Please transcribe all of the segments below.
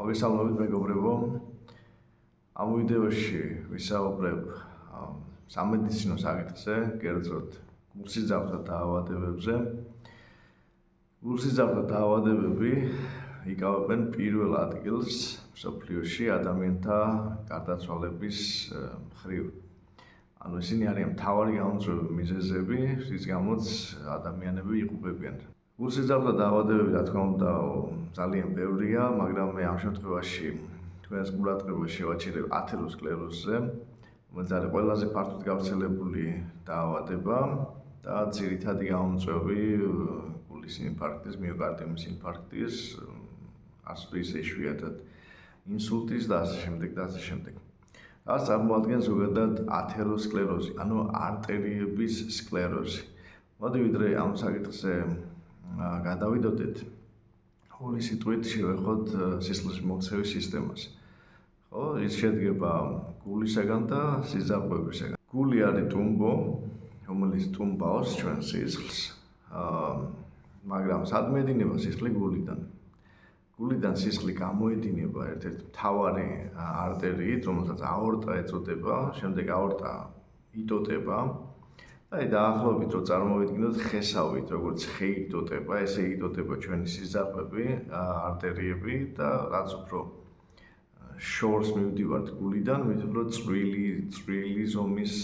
მოგესალმებით მეგობრებო. ამ ვიდეოში ვისაუბრებ სამედიცინო საკითხზე, კერძოდ გულსიძაბთა დაავადებებზე. გულსიძაბთა დაავადებები იკავებენ პირველ ადგილს მსოფლიოში ადამიანთა გარდაცვალების მხრივ. ანუ ისინი არიან მთავარი გამომწვევი მიზეზები, რის გამოც ადამიანები იღუპებიან. გულსიძაბთა დაავადებები, რა თქმა უნდა, ძალიან ბევრია, მაგრამ მე ამ შემთხვევაში თქვენს ყურადღებას შევაჩერებ ათეროსკლეროზზე, რომელიც არის ყველაზე ფართოდ გავრცელებული დაავადება და ძირითადი გამომწვევი გულის ინფარქტის, მიოკარდიუმის ინფარქტის, ასვლის ეშვიათად ინსულტის და ასე შემდეგ. რაც წარმოადგენს ზოგადად ათეროსკლეროზი, ანუ არტერიების სკლეროზი. მოდი ვიდრე ამ საკითხზე გადავიდოდეთ, ორი სიტყვით შევეხოთ სისხლის მოქცევის სისტემას. ხო, ის შედგება გულისაგან და სიზარღვევისაგან. გული არის ტუმბო, რომელიც ტუმბავს ჩვენ სისხლს, მაგრამ სად მიედინება სისხლი გულიდან? გულიდან სისხლი გამოედინება ერთ-ერთი მთავარი არტერიით, რომელსაც აორტა ეწოდება, შემდეგ აორტა იტოტება. აი დაახლოებით რო წარმოვიდგინოთ ხესავით, როგორც ხე იტოტება, ესე იტოტება ჩვენი სიზარღვევი, არტერიები და რაც უფრო შორს მივდივართ გულიდან, მით უფრო წვრილი ზომის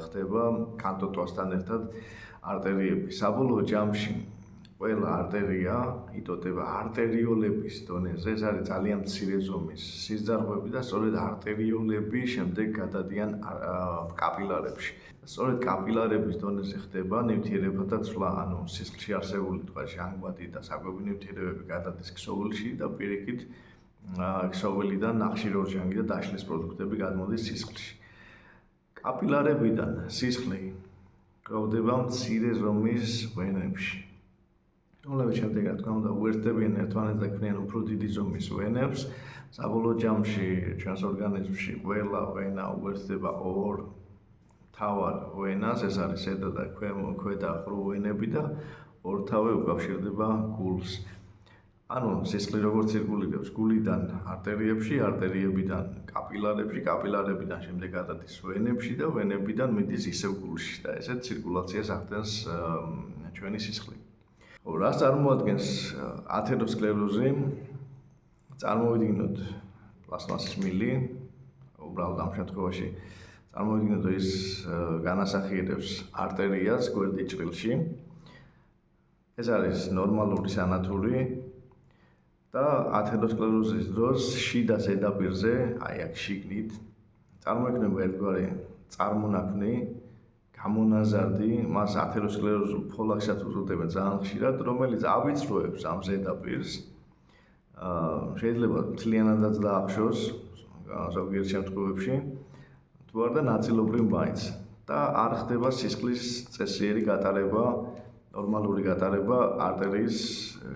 ხდება კანტოტვასთან ერთად არტერიები. საბოლოო ჯამში ყველა არტერია იტოტება არტერიოლების დონეზე, ეს არის ძალიან მცირე ზომის სიზარღვევი და სწორედ არტერიოლები შემდეგ გადადიან კაპილარებში. სწორედ კაპილარების დონეზე ხდება ნივთიერებათა ცვლა, ანუ სისხლში არსებული თქვა ჟანგბადი და საკვები ნივთიერებები გადადის ქსოვილში და პირიქით ქსოვილიდან ნახშირორჟანგი და დაშლის პროდუქტები გადმოდის სისხლში. კაპილარებიდან სისხლი გროვდება მცირე ზომის ვენებში. რომლებიც შემდეგ რა თქმა უნდა უერთდებიან ერთმანეთს და ქმნიან უფრო დიდი ზომის ვენებს. საბოლოო ჯამში ჩვენს ორგანიზმში ყველა ვენა უერთდება ორ მთავარ ვენას, ეს არის ზედა და ქვედა ყრუ ვენები და ორთავე უკავშირდება გულს. ანუ სისხლი როგორც ცირკულირებს გულიდან არტერიებში, არტერიებიდან კაპილარებში, კაპილარებიდან შემდეგ გადადის ვენებში და ვენებიდან მიდის ისევ გულში და ესეთ ცირკულაციას ახდენს ჩვენი სისხლი. რას წარმოადგენს ათეროსკლეროზი? წარმოვიდგინოთ პლასმასის მილი, უბრალოდ ამ შემთხვევაში წარმოვიდგინოთ, რომ ის განასახიერებს არტერიას გვერდი ჭრილში. ეს არის ნორმალური სანათური და ათეროსკლეროზის დროს შიდა ზედაპირზე, აი აქ შიგნით, წარმოიქმნება ერთგვარი წარმონაქმნი, გამონაზარდი, მას ათეროსკლეროზულ ფოლადსაც უწოდებენ ძალიან ხშირად, რომელიც ავიწროებს ამ ზედაპირს. შეიძლება მთლიანადაც დაახშოს ზოგიერთ შემთხვევებში, თუ არა და ნაწილობრივ მაინც და არ ხდება სისხლის წესიერი გატარება, ნორმალური გატარება არტერიის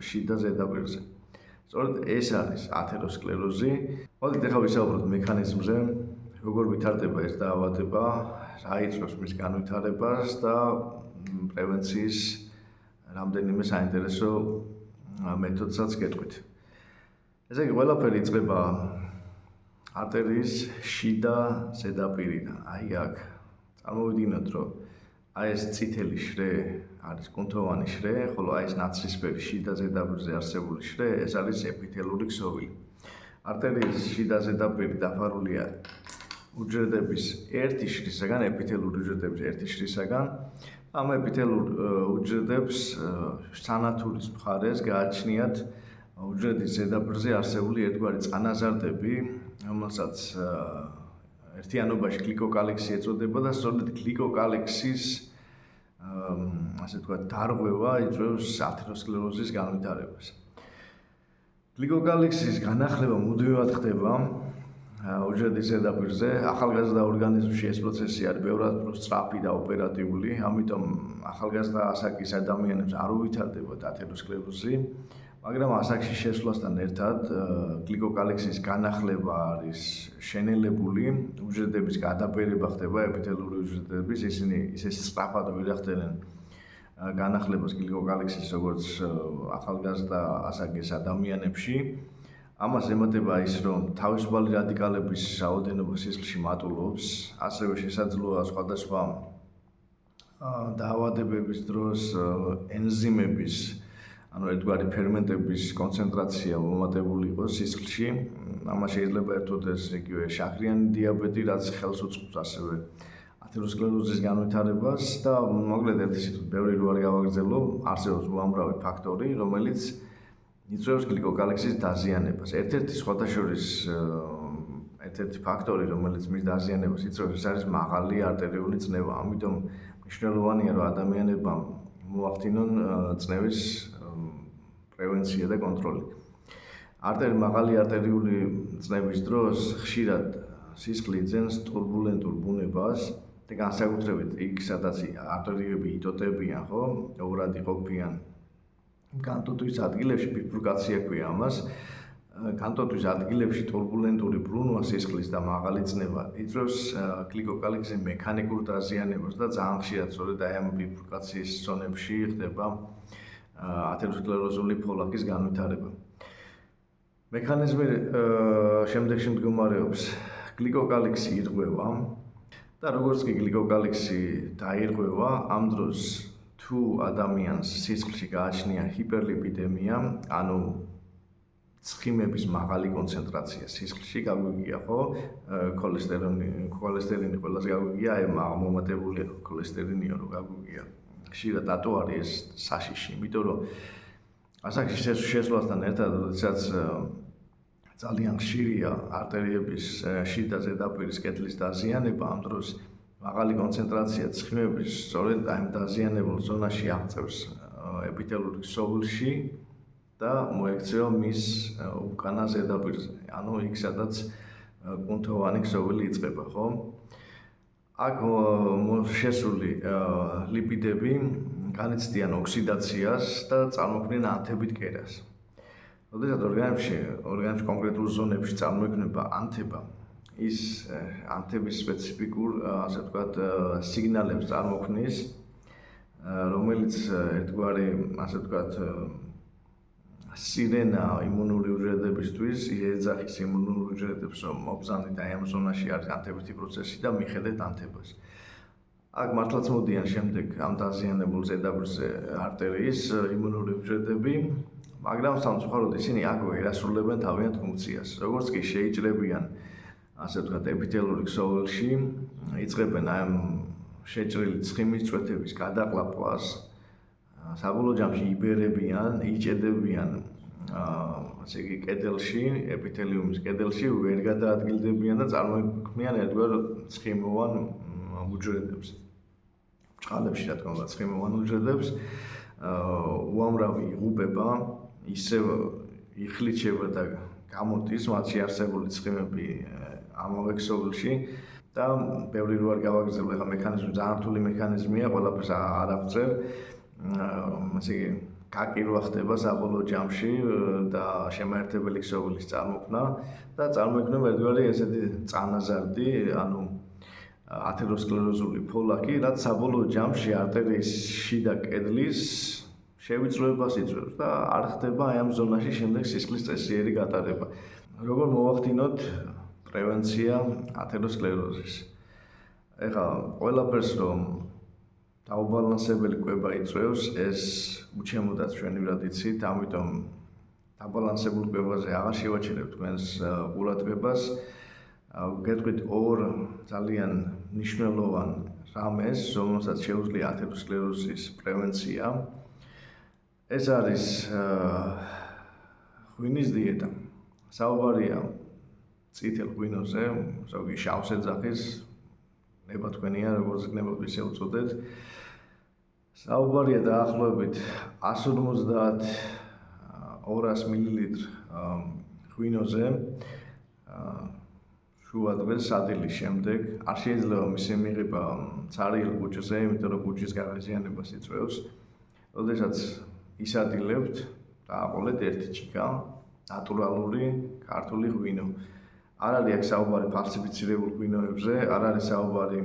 შიდა ზედაპირზე. სწორედ ეს არის ათეროსკლეროზი. მოდით ახლა ვისაუბროთ მექანიზმზე, როგორ ვითარდება ეს დაავადება, რა იწვევს მის განვითარებას და პრევენციის რამდენიმე საინტერესო მეთოდსაც გეტყვით. ესე იგი, ყველაფერი იწყება არტერიის შიდა ზედაპირიდან. აი აქ წარმოვიდგინოთ, რომ აი ეს წითელი შრე არის კუნთოვანი შრე, ხოლო აი ეს ნაცრისფერი შიდა ზედაპირზე არსებული შრე, ეს არის ეპითელური ქსოვილი. არტერიის შიდა ზედაპირი დაფარულია უჯრედების ერთი შრისაგან, ეპითელური უჯრედების ერთი შრისაგან. ამ ეპითელურ უჯრედებს სანათურის მხარეს გააჩნიათ უჯრედის ზედაპირზე არსებული ერთგვარი წყანაზარდები, რომელსაც ერთიანობაში გლიკოკალექსი ეწოდება და სწორედ გლიკოკალექსის ასე ვთქვათ, დარღვევა იწვევს ათეროსკლეროზის განვითარებას. გლიკოკალექსის განახლება მუდმივად ხდება უჯრედის ზედაპირზე. ახალგაზრდა ორგანიზმში ეს პროცესი არის ბევრად უფრო სწრაფი და ოპერატიული, ამიტომ ახალგაზრდა ასაკის ადამიანებს არ უვითარდებათ ათეროსკლეროზი, მაგრამ ასაკში შესვლასთან ერთად გლიკოკალექსის განახლება არის შენელებული, უჯრედების გადაბერება ხდება ეპითელური უჯრედების, ისინი ისე სწრაფად ვერ ახდენენ განახლებას გლიკოკალექსის როგორც ახალგაზრდა ასაკის ადამიანებში. ამას ემატება ის, რომ თავისუფალი რადიკალების რაოდენობა სისხლში მატულობს, ასევე შესაძლოა სხვადასხვა დაავადებების დროს ენზიმების, ანუ ერთგვარი ფერმენტების კონცენტრაცია მომატებული იყოს სისხლში. ამას შეიძლება ერთოდეს იგივე შაქრიანი დიაბეტი, რაც ხელს უწყობს ასევე ათეროსკლეროზის განვითარებას და მოკლედ ერთი სიტყვით ბევრი რო არ გავაგრძელო, არსებობს უამრავი ფაქტორი, რომელიც იწვევს გლიკოკალექსის დაზიანებას. ერთ-ერთი სხვადასხვის ერთ-ერთი ფაქტორი, რომელიც მის დაზიანებას იწვევს, ეს არის მაღალი არტერიული წნევა. ამიტომ მნიშვნელოვანია, რომ ადამიანებმა მოახდინონ წნევის პრევენცია და კონტროლი. მაღალი არტერიული წნევის დროს ხშირად სისხლი იძენს ტურბულენტურ ბუნებას და განსაკუთრებით იქ, სადაც არტერიები იტოტებიან, ხო, ორად იყოფიან. განტოტვის ადგილებში ბიფურკაცია ქვია ამას. განტოტვის ადგილებში ტურბულენტური ბრუნვა სისხლის და მაღალი წნევა იწვევს გლიკოკალექსის მექანიკურ დაზიანებას და ძალიან ხშირად სწორედ აი ამ ბიფურკაციის ზონებში ხდება ათეროსკლეროზული ფოლაკის განვითარება. მექანიზმი შემდეგში მდგომარეობს. გლიკოკალექსი ირღვევა და როგორც კი გლიკოკალექსი დაირღვევა, ამ დროს თუ ადამიანს სისხლში გააჩნია ჰიპერლიპიდემია, ანუ ცხიმების მაღალი კონცენტრაცია სისხლში გაგვიგია, ხო? ქოლესტერინი ყველაზე გაგვიგია, აი მომატებული ქოლესტერინია რო გაგვიგია. ხშირად დატო არის ეს საშიში, იმიტომ რომ ასაკში შესვლასთან ერთად, როდესაც ძალიან ხშირია არტერიების შიდა ზედაპირის კედლის დაზიანება, ამ დროს მაღალი კონცენტრაცია ცხიმების სწორედ ამ დაზიანებულ ზონაში აღწევს ეპითელურ ქსოვილში და მოექცევა მის უკანა ზედაპირზე, ანუ იქ სადაც კუნთოვანი ქსოვილი იწყება, ხო? აქ შესული ლიპიდები განიცდიან ოქსიდაციას და წარმოქმნიან ანთებით კერას. როდესაც ორგანიზმში კონკრეტულ ზონებში წარმოიქმნება ანთება, ის ანთების სპეციფიკურ, ასე ვთქვათ, სიგნალებს წარმოქმნის, რომელიც ერთგვარი, ასე ვთქვათ, სირენა იმუნური უჯრედებისთვის, ეძახის იმუნურ უჯრედებს, რომ მობრძანეთ აი ამ ზონაში არის ანთებითი პროცესი და მიხედეთ ანთებას. აქ მართლაც მოდიან შემდეგ ამ დაზიანებულ ზედაპირზე არტერიის იმუნური უჯრედები, მაგრამ სამწუხაროდ ისინი აქვე ერასრულებენ თავიანთ ფუნქციას. როგორც კი შეიჭრებიან, ასე ვთქვათ, ეპითელური ქსოვილში, იწყებენ აი ამ შეჭრილი ცხიმის წვეთების გადაყლაპვას, საბოლოო ჯამში იბერებიან, იჭედებიან ასე იგი კედელში, ეპითელიუმის კედელში, ვერ გადაადგილდებიან და წარმოქმნიან ერთგვარ ცხიმოვან უჯრედებს. ბრჭყალებში, რა თქმა უნდა, ცხიმოვან უჯრედებს უამრავი იღუპება, ისევ იხლიჩება და გამოდის მათში არსებული ცხიმები ამავე ქსოვილში და ბევრი რო არ გავაგრძელო, ეხლა მექანიზმი ძალიან რთული მექანიზმია, ყველაფერს არ აღწევ. ასე იგი გაკირვა ხდება საბოლოო ჯამში და შემაერთებელი ქსოვილის წარმოქმნა და წარმოიქმნება ერთგვარი ესეთი წანაზარდი, ანუ ათეროსკლეროზული ფოლაკი, რაც საბოლოო ჯამში არტერიის შიდა კედლის შევიწროებას იწვევს და არ ხდება აი ამ ზონაში შემდეგ სისხლის წესიერი გატარება. როგორ მოვახდინოთ პრევენცია ათეროსკლეროზის? ეხლა ყველაფერს რომ დაუბალანსებელი კვება იწვევს, ეს უჩემოდაც ჩვენი რა იცით, ამიტომ დაბალანსებულ კვებაზე აღარ შევაჩერებ თქვენს ყურადღებას. გეტყვით ორ ძალიან მნიშვნელოვან რამეს, რომელსაც შეუძლია ათეროსკლეროზის პრევენცია. ეს არის ღვინის დიეტა. საუბარია წითელ ღვინოზე, ზოგი შავს ეძახის, ნება თქვენია, როგორც გნებობთ ისე უწოდეთ. საუბარია დაახლოებით 150-200 მილილიტრ ღვინოზე შუა დღეს სადილის შემდეგ. არ შეიძლება მისი მიღება ცარიელ კუჭზე, იმიტომ რომ კუჭის გაღიზიანებას იწვევს. როდესაც ისადილებთ, დააყოლეთ 1 ჩიკა ნატურალური ქართული ღვინო. არ არის აქ საუბარი ფალსიფიცირებულ ღვინოებზე, არ არის საუბარი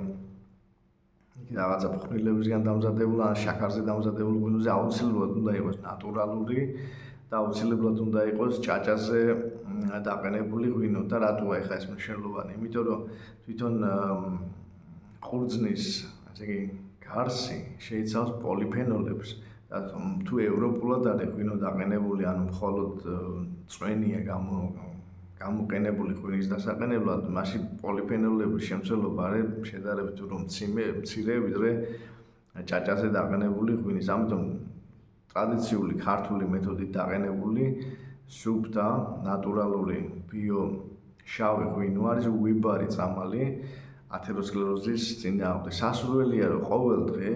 რაღაცა ფხვნილებისგან დამზადებული ან შაქარზე დამზადებული ღვინოზე, აუცილებლად უნდა იყოს ნატურალური და აუცილებლად უნდა იყოს ჭაჭაზე დაყენებული ღვინო და რატოა ეხლა ეს მნიშვნელოვანი? იმიტომ რომ თვითონ ყურძნის, ასე იგი, გარსი შეიცავს პოლიფენოლებს და თუ ევროპულად არის ღვინო დაყენებული, ანუ მხოლოდ წვენია გამოყენებული ღვინის დასაყენებლად, მაშინ პოლიფენოლების შემცველობა არის შედარებით რომ მცირე, ვიდრე ჭაჭაზე დაყენებული ღვინის. ამიტომ ტრადიციული ქართული მეთოდით დაყენებული სუფთა ნატურალური ბიო შავი ღვინო არის უიბარი წამალი ათეროსკლეროზის წინააღმდეგ. სასურველია რომ ყოველ დღე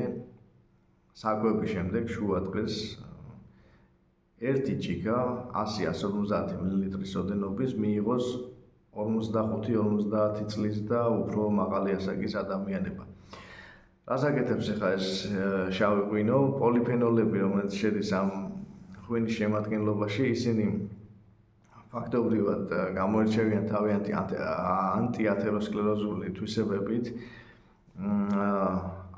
საკვების შემდეგ შუა დღეს ერთი ჭიქა 100-150 მლ-ის ოდენობის მიიღოს 45-50 წლის და უფრო მაღალი ასაკის ადამიანებმა. რას აკეთებს ახლა ეს შავი ღვინო? პოლიფენოლები, რომელიც შედის ამ ღვინის შემადგენლობაში, ისინი ფაქტობრივად გამოირჩევიან თავიანთი ანტიათეროსკლეროზული თვისებებით,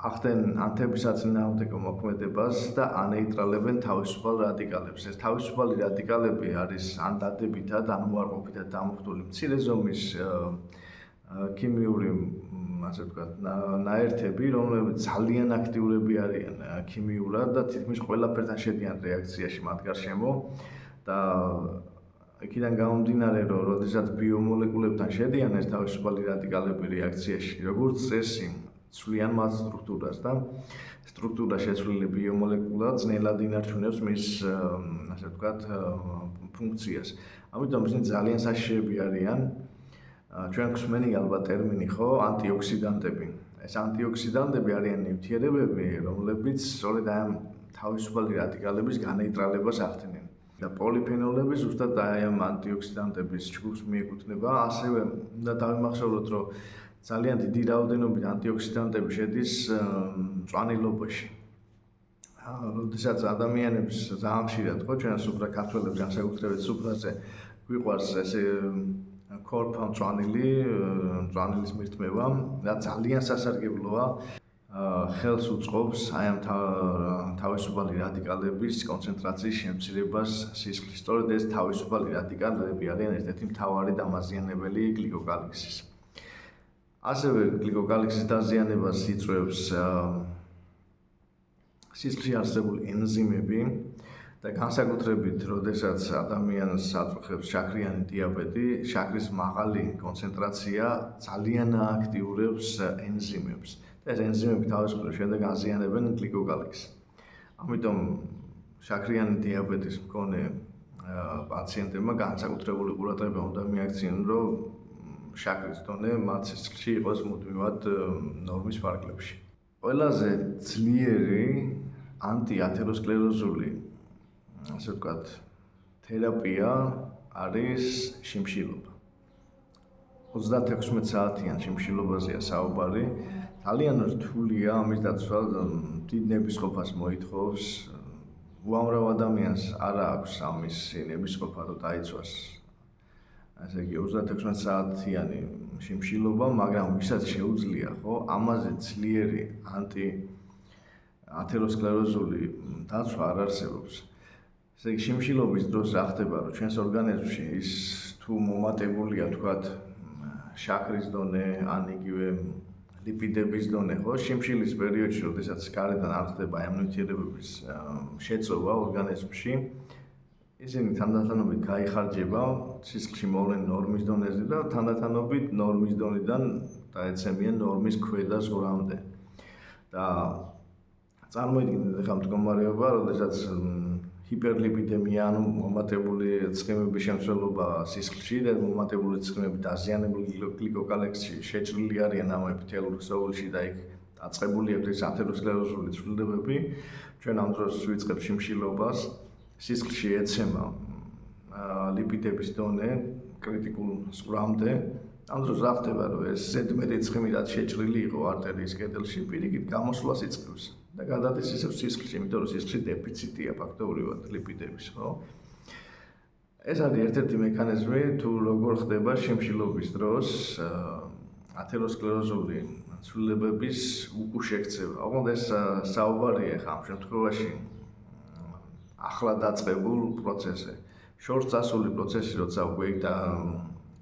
ახდენენ ანთების საწინააღმდეგო მოქმედებას და ანეიტრალებენ თავისუფალ რადიკალებს. ეს თავისუფალი რადიკალები არის ან დადებითად, ან უარყოფითად დამუხტული მცირე ზომის ქიმიური, ასე ვთქვათ, ნაერთები, რომლებიც ძალიან აქტიურები არიან ქიმიურად და თითქმის ყველაფერთან შედიან რეაქციაში მათ გარშემო და იქიდან გამომდინარე, რომ როდესაც ბიომოლეკულებთან შედიან ეს თავისუფალი რადიკალები რეაქციაში, როგორც წესი, ცვლიან მათ სტრუქტურას და სტრუქტურა შეცვლილი ბიომოლეკულა ძნელად ინარჩუნებს მის, ასე ვთქვათ, ფუნქციას. ამიტომ ისინი ძალიან საშიშები არიან. ჩვენ გვსმენი ალბათ ტერმინი ხო, ანტიოქსიდანტები. ეს ანტიოქსიდანტები არიან ნივთიერებები, რომლებიც სწორედ ამ თავისუფალი რადიკალების განეიტრალებას ახდენენ. და პოლიფენოლები ზუსტად ამ ანტიოქსიდანტების ჯგუფს მიეკუთვნება. ასევე უნდა დავიმახსოვროთ, რომ ძალიან დიდი რაოდენობით ანტიოქსიდანტები შედის მწვანილობაში. როდესაც ადამიანებს ძალიან ხშირად ხო, ჩვენ სუფრა ქართველებს განსაკუთრებით სუფრაზე გვიყვარს ესე ქორფა მწვანილის მირთმევა და ძალიან სასარგებლოა. ხელს უწყობს აი ამ თავისუფალი რადიკალების კონცენტრაციის შემცირებას სისხლის. სწორედ ეს თავისუფალი რადიკალები არიან ერთ-ერთი მთავარი დამაზიანებელი გლიკოკალიქსის. ასევე გლიკოკალიქსის დაზიანებას იწვევს სისხლში არსებული ენზიმები და განსაკუთრებით, როდესაც ადამიანს აწუხებს შაქრიანი დიაბეტი, შაქრის მაღალი კონცენტრაცია ძალიან ააქტიურებს ენზიმებს. ეს ენზიმები თავისუფლად შემდეგ აზიანებენ გლიკოკალიქს. ამიტომ შაქრიანი დიაბეტის მქონე პაციენტებმა განსაკუთრებული ყურადღება უნდა მიაქციონ, რომ შაქრის დონე მათ სისხლში იყოს მუდმივად ნორმის ფარგლებში. ყველაზე ძლიერი ანტიათეროსკლეროზული, ასე ვთქვათ, თერაპია არის შიმშილობა. 36 საათიან შიმშილობაზეა საუბარი. ძალიან რთულია ამის დაცვა, დიდ ნებისყოფას მოითხოვს. უამრავ ადამიანს არ აქვს ამის ნებისყოფა, რომ დაიცვას. ასე იგი 36 საათიანი შიმშილობა, მაგრამ ვისაც შეუძლია, ხო, ამაზე ძლიერი ანტიათეროსკლეროზული დაცვა არ არსებობს. ესე იგი შიმშილობის დროს რა ხდება, რომ ჩვენს ორგანიზმში ის თუ მომატებულია, თქვათ, შაქრის დონე, ან იგივე ლიპიდების დონე, ხო, შიმშილის პერიოდში, როდესაც გარედან არ ხდება ამ ნივთიერებების შეწოვა ორგანიზმში, ისინი თანდათანობით გაიხარჯება, სისხლში მოვლენ ნორმის დონეზე და თანდათანობით ნორმის დონიდან დაეცემიან ნორმის ქვედა ზღვრამდე. და წარმოიდგინეთ ახლა მდგომარეობა, როდესაც ჰიპერლიპიდემია, ანუ მომატებული ცხიმების შემცველობა სისხლში და მომატებული ცხიმები დაზიანებული გლიკოკალიქსში შეჭრილი არიან ამ ეპითელურ ქსოვილში და იქ დაწყებული აქვს ათეროსკლეროზული ცვლილებები. ჩვენ ამ დროს ვიწყებთ შიმშილობას, სისხლში ეცემა ლიპიდების დონე კრიტიკულ ზღვრამდე. ამ დროს რა ხდება, რომ ეს ზედმეტი ცხიმი რაც შეჭრილი იყო არტერიის კედელში, პირიქით გამოსვლას იწყებს და გადადის ისევ სისხლში, იმიტომ რომ სისხლში დეფიციტია ფაქტობრივად ლიპიდების, ხო? ეს არის ერთ-ერთი მექანიზმი, თუ როგორ ხდება შიმშილობის დროს ათეროსკლეროზული ცვლილებების უკუშექცევა. ოღონდ ეს საუბარია ხა ამ შემთხვევაში ახლა დაწყებულ პროცესზე. შორს წასული პროცესი, როცა უკვე და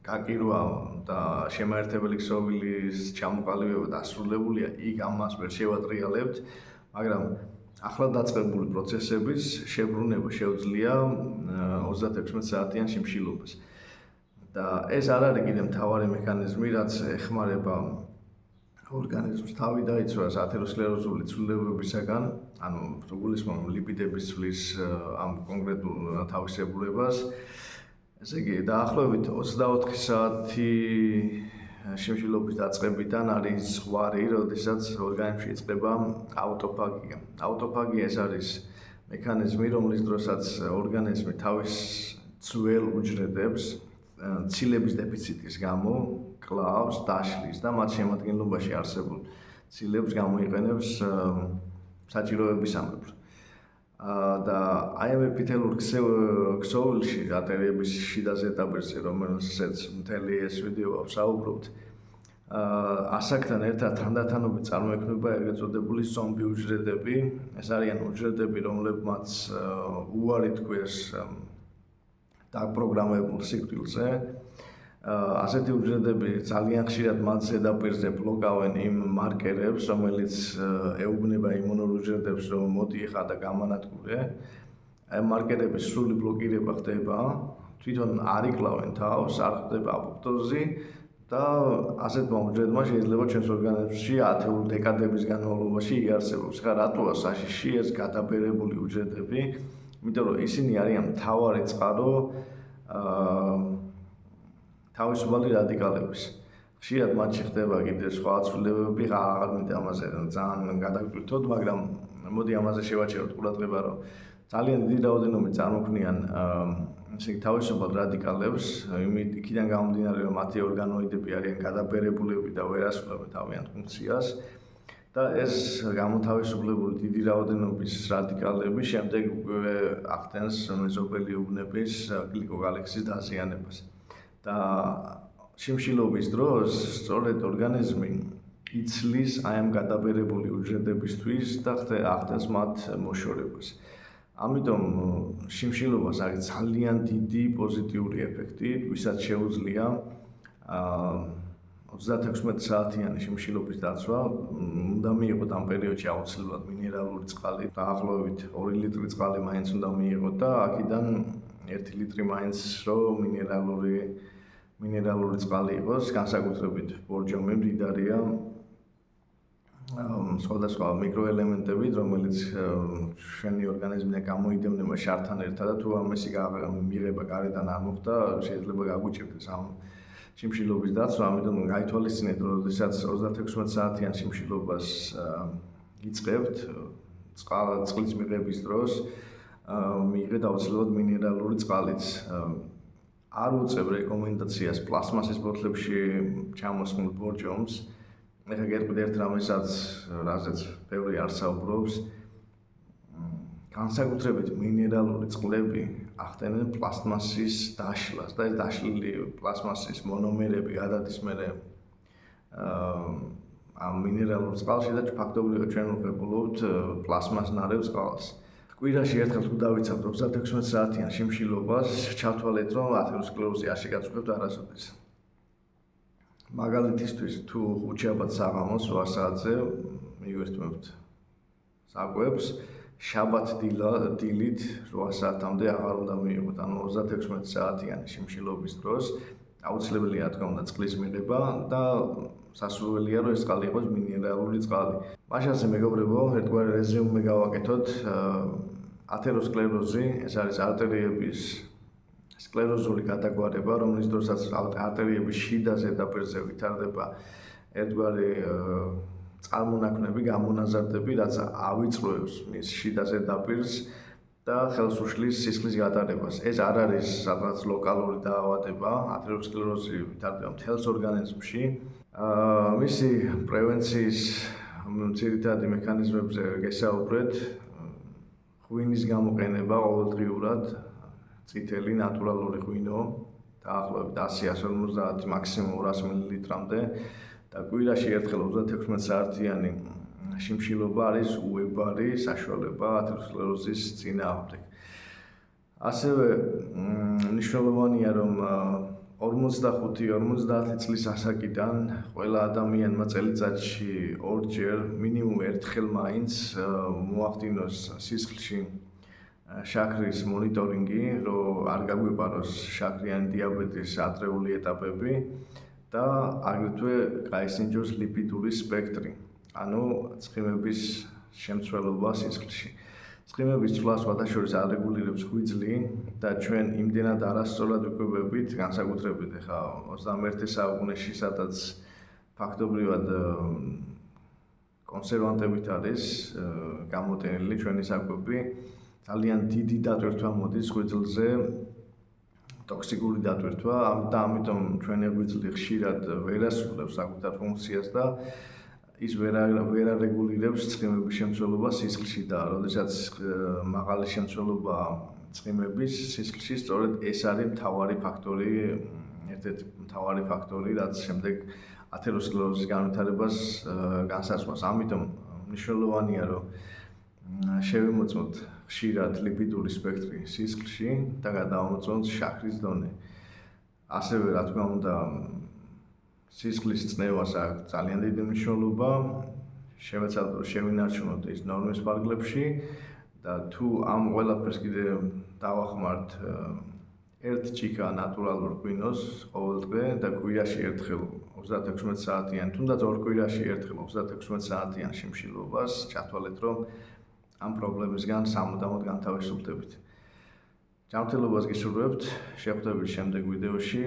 გაკირვა და შემაერთებელი ქსოვილის ჩამოყალიბება დასრულებულია, იქ ამას ვერ შევატრიალებთ, მაგრამ ახლა დაწყებული პროცესების შებრუნება შეუძლია 36 საათიან შიმშილობას. და ეს არ არის კიდევ მთავარი მექანიზმი, რაც ეხმარება ორგანიზმს თავი დაიცვას ათეროსკლეროზული ცვლილებებისაგან, ანუ გულისხმობ ლიპიდების ცვლის ამ კონკრეტულ თავისებურებას. ესე იგი, დაახლოებით 24 საათი შიმშილობის დაწყებიდან არის ზღვარი, როდესაც ორგანიზმში იწყება აუტოფაგია. აუტოფაგია ეს არის მექანიზმი, რომლის დროსაც ორგანიზმი თავის ძველ უჯრედებს ცილების დეფიციტის გამო კლავს, დაშლის და მათ შემადგენლობაში არსებულ ცილებს გამოიყენებს საჭიროებისამებრ. და აი ამ ეპითელურ ქსოვილში არტერიების შიდა ზედაპირზე, რომელსაც მთელი ეს ვიდეო ვსაუბრობთ, ასაკთან ერთად თანდათანობით წარმოიქმნება ეგრეთ წოდებული ზომბი უჯრედები. ეს არიან უჯრედები, რომლებმაც უარი თქვეს დაპროგრამებულ სიკვდილზე. ასეთი უჯრედები ძალიან ხშირად მათ ზედაპირზე ბლოკავენ იმ მარკერებს, რომელიც ეუბნება იმუნურ უჯრედებს, რომ მოდი ეხლა და გამანადგურე. აი მარკერების სრული ბლოკირება ხდება, თვითონ არ იკლავენ თავს, არ ხდება აპოპტოზი და ასეთმა უჯრედმა შეიძლება ჩვენს ორგანიზმში ათეულ დეკადების განმავლობაში იარსებოს. ხა რატოა საშიში ეს გადაბერებული უჯრედები? იმიტომ რომ ისინი არიან მთავარი წყარო თავისუფალი რადიკალების. ხშირად მათში ხდება კიდევ სხვა ცვლილებები, აღარ მინდა ამაზე ძალიან გადავტვირთოთ, მაგრამ მოდი ამაზე შევაჩეროთ ყურადღება, რომ ძალიან დიდი რაოდენობით წარმოქმნიან ისე თავისუფალ რადიკალებს, იქიდან გამომდინარე, რომ მათი ორგანოიდები არიან გადაბერებულები და ვერ ასრულებენ თავიანთ ფუნქციას. და ეს გამოთავისუფლებული დიდი რაოდენობის რადიკალები შემდეგ უკვე ახდენს მეზობელი უბნების გლიკოგალექსის დაზიანებას. და შიმშილობის დროს სწორედ ორგანიზმი იცლის აი ამ გადაბერებული უჯრედებისთვის და ახდენს მათ მოშორებას. ამიტომ შიმშილობას არის ძალიან დიდი პოზიტიური ეფექტი, ვისაც შეუძლია 36 საათიანი შიმშილობის დაცვა. უნდა მიიღოთ ამ პერიოდში აუცილებლად მინერალური წყალი, დაახლოებით 2 ლიტრი წყალი მაინც უნდა მიიღოთ და აქედან 1 ლიტრი მაინც რომ მინერალური წყალი იყოს, განსაკუთრებით ბორჯომი მდიდარია სხვადასხვა მიკროელემენტებით, რომელიც ჩვენი ორგანიზმიდან გამოიდევნება შართან ერთად და თუ ამისი მიღება გარედან არ მოხდა, შეიძლება გაგვიჭირდეს ამ შიმშილობის დაცვა. ამიტომ გაითვალისწინეთ, რომ როდესაც 36 საათიან შიმშილობას იწყებთ, წყლის მიღების დროს მიიღეთ აუცილებლად მინერალური წყალიც. არ უწევ რეკომენდაციას პლასმასის ბოთლებში ჩამოსხმულ ბორჯომს. ეხლა გეტყვით ერთ რამესაც, რაზეც ბევრი არ საუბრობს. განსაკუთრებით მინერალური წყლები ახდენენ პლასმასის დაშლას და ეს დაშლილი პლასმასის მონომერები გადადის მერე ამ მინერალურ წყალში და ფაქტობრივად ჩვენ ვღებულობთ პლასმასნარევ წყალს. კვირაში ერთხელ თუ დავიცავთ 36 საათიან შიმშილობას, ჩავთვალეთ, რომ ათეროსკლეროზი არ შეგაწყვეტთ არასოდეს. მაგალითისთვის, თუ 5 შაბათ საღამოს 8 საათზე მივერთმევთ საკვებს, შაბათ დილით 8 საათამდე აღარ უნდა მიიღოთ, ანუ 36 საათიანი შიმშილობის დროს აუცილებელია რა თქმა უნდა წყლის მიღება და სასურველია რომ ეს წყალი იყოს მინერალური წყალი. მაშასე მეგობრებო, ერთგვარი რეზიუმე გავაკეთოთ. ათეროსკლეროზი ეს არის არტერიების სკლეროზული გადაგვარება, რომლის დროსაც არტერიების შიდა ზედაპირზე ვითარდება ერთგვარი წარმონაქმნები, გამონაზრდები, რაც ავიწროებს მის შიდა ზედაპირს და ხელს უშლის სისხლის გატარებას. ეს არ არის სადღაც ლოკალური დაავადება, ათეროსკლეროზი ვითარდება მთელს ორგანიზმში. მისი პრევენციის ძირითადი მექანიზმებზე გესაუბრეთ. ღვინის გამოყენება ყოველდღიურად, წითელი ნატურალური ღვინო, დაახლოებით 100-150 მაქსიმუმ 200 მლ-მდე და კვირაში ერთხელ 36 საათიანი შიმშილობა არის უებარი საშუალება ათეროსკლეროზის წინააღმდეგ. ასევე მნიშვნელოვანია, რომ 45-50 წლის ასაკიდან ყველა ადამიანმა წელიწადში ორჯერ მინიმუმ ერთხელ მაინც მოახდინოს სისხლში შაქრის მონიტორინგი, რომ არ გაგვიპაროს შაქრიანი დიაბეტის ადრეული ეტაპები და აგრეთვე გაისინჯოს ლიპიდური სპექტრი, ანუ ცხიმების შემცველობა სისხლში. ცხიმების ცვლას სხვადასხვა არეგულირებს ღვიძლი და ჩვენ იმდენად არასწორად ვიკვებებით, განსაკუთრებით ახლა 21 საუკუნეში, სადაც ფაქტობრივად კონსერვანტებით არის გამოტენილი ჩვენი საკვები, ძალიან დიდი დატვირთვა მოდის ღვიძლზე, ტოქსიკური დატვირთვა და ამიტომ ჩვენი ღვიძლი ხშირად ვერ ასრულებს საკუთარ ფუნქციას და ის ვერ არეგულირებს ცხიმების შემცველობას სისხლში და როდესაც მაღალი შემცველობა ცხიმების სისხლში, სწორედ ეს არის მთავარი ფაქტორი, ერთ-ერთი მთავარი ფაქტორი, რაც შემდეგ ათეროსკლეროზის განვითარებას განსაზღვრავს. ამიტომ მნიშვნელოვანია, რომ შევიმოწმოთ ხშირად ლიპიდური სპექტრი სისხლში და გადავამოწმოთ შაქრის დონე. ასევე, რა თქმა უნდა, სისხლის წნევას აქვს ძალიან დიდი მნიშვნელობა, შევინარჩუნოთ ის ნორმის ფარგლებში და თუ ამ ყველაფერს კიდე დავახმართ ერთ ჭიქა ნატურალურ ღვინოს ყოველდღე და კვირაში ერთხელ 36 საათიან, თუნდაც ორ კვირაში ერთხელ 36 საათიან შიმშილობას, ჩათვალეთ, რომ ამ პრობლემისგან სამუდამოდ განთავისუფლდებით. ჯანმრთელობას გისურვებთ, შეხვდებით შემდეგ ვიდეოში.